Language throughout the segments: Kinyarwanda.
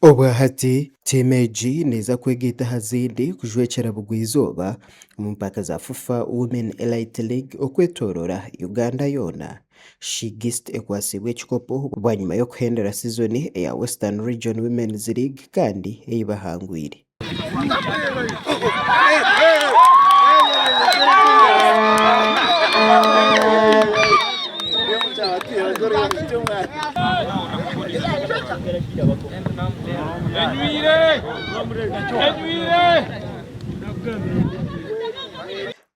Obwahati temeji neza kwegeta hazindi kujwekera bugwizoba mu mpaka za FIFA Women Elite League okwetorora Uganda yona. Shigist ekwasibwe ekikopo bwanyuma yo kuhendera sizoni eya Western Region Women's League kandi eyibahangwire.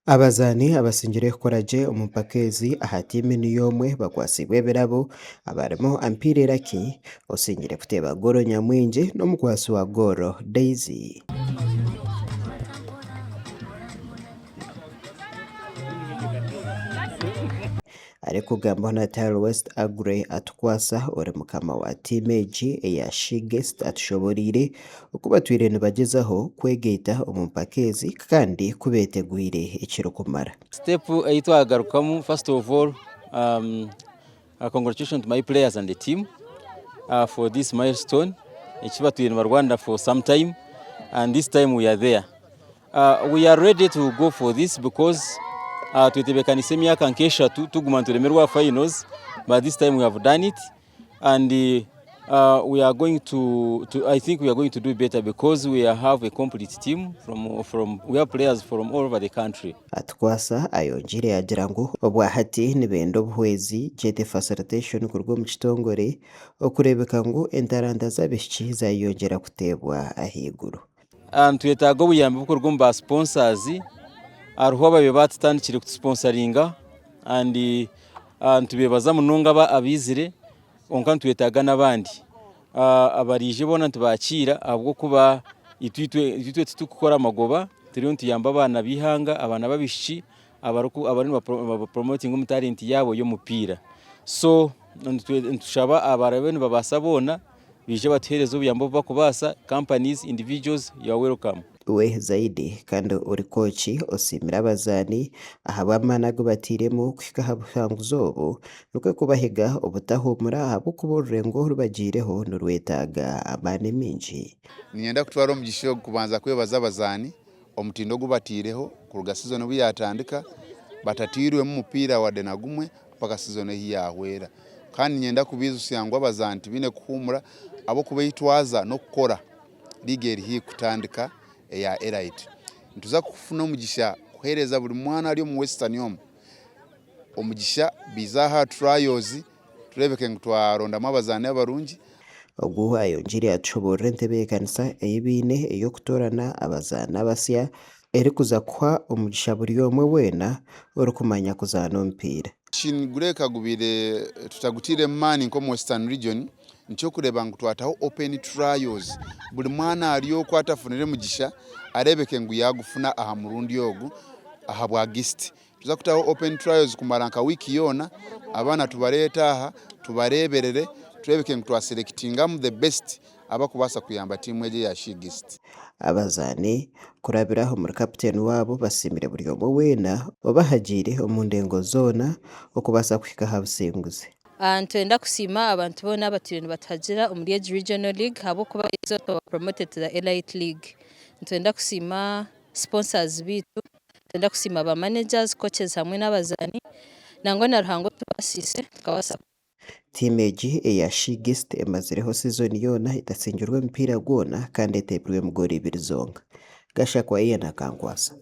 Abazani abasingire kukoraje omupakezi ahatime niyomwe bakwasibwe birabo abarimo Ampire Raki osingire kuteba Goro Nyamwinje n'omukwasi wa Goro Daisy. Ariko gamba Natal West Agre atukwasa ore mukama wa timeji eya Shigest atushoborire ukuba twirene bagezaho kwegeta omupakezi kandi kubetegwire ikiro kumara. Step eitwa agarukamu. First of all, congratulations to my players and the team for this milestone. Ikiba twirene mu Rwanda for some time, and this time we are there. We are ready to go for this because twitebekanise myaka nkesha tuguma turemerwa finals, but this time we have done it, and we are going to I think we are going to do better because we have a complete team we have players from all over the country. Atkwasa ayonjire yagira ngo obwahati nibendo buhwezi jete facilitation kurwo mu kitongore okurebeka ngo entaranda zabishiki zayongera kutebwa ahiguru. Twetago buyambe bukorwa mba sponsors aruho babe batandikire kutsponsoringa and tubebaza munonga ba abizire onka twetaga nabandi abarije bona tubakira abwo kuba itwitwe tukukora amagoba turiyo ntiyamba abana bihanga abana babishi abari promoting mu talent yabo yo mupira, so ntushaba abarabene babasabona bije batuhereza ubuyambo bakubasa companies individuals, you are welcome. We zaidi kandi uri kochi osimira abazani ahabamanago batiremo kwika habuhanguzobo nuko kubahiga ubutahumura abo kuborengo rubagireho nurwetaga amane minji. Ninyenda kutwara omugisho kubanza kwebaza abazani omutindo gubatireho kuruga season ubu yatandika batatirwe mu mupira wa denagumwe paka season hii yahwera, kandi ninyenda kubiza usangwa abazanti bine kuhumura abo kubeyitwaza no kukora ligeri hii kutandika ya Elite. Ntuza kufuna omugisha kuhereza buli mwana ali mu Western yom omugisha bizaha trials turebeke ngtwaronda mabazane abarungi. Ogu ayonjire atshobore ntebekanisa eyibine eyo kutorana abazana basya eri kuza kwa omugisha buri yomwe wena uri kumanya kuzana ompira. Gureka gubire tutagutire mani nko mu Western Region nicho kureba ngo twataho open trials buli mwana aliyo kwatafunire mugisha arebeke ngo yagufuna aha murundi yogu aha bwa August tuza kutaho open trials kumaranka wiki yona abana tubareta aha tubareberere turebeke ngo twaselectinga mu the best abakubasa kuyamba timu eje ya Shigist. Abazani kurabiraho muri captain wabo basimire buri yomwe wena babahagire omundengo zona okubasa kwika habusenguze. Twenda kusima abantu bona batirene batagira muri Regional League habo kuba izo promoted to the Elite League. Twenda kusima sponsors bitu, twenda kusima ba managers, coaches hamwe n'abazani nangwa na ruhango tubasise tukabasa. Timeji eya Shigist emazireho season yona itasingirwe mpira gwona kandi etebirwe mugori ibiri zonga. Gasha kwa iye na Kangwasa.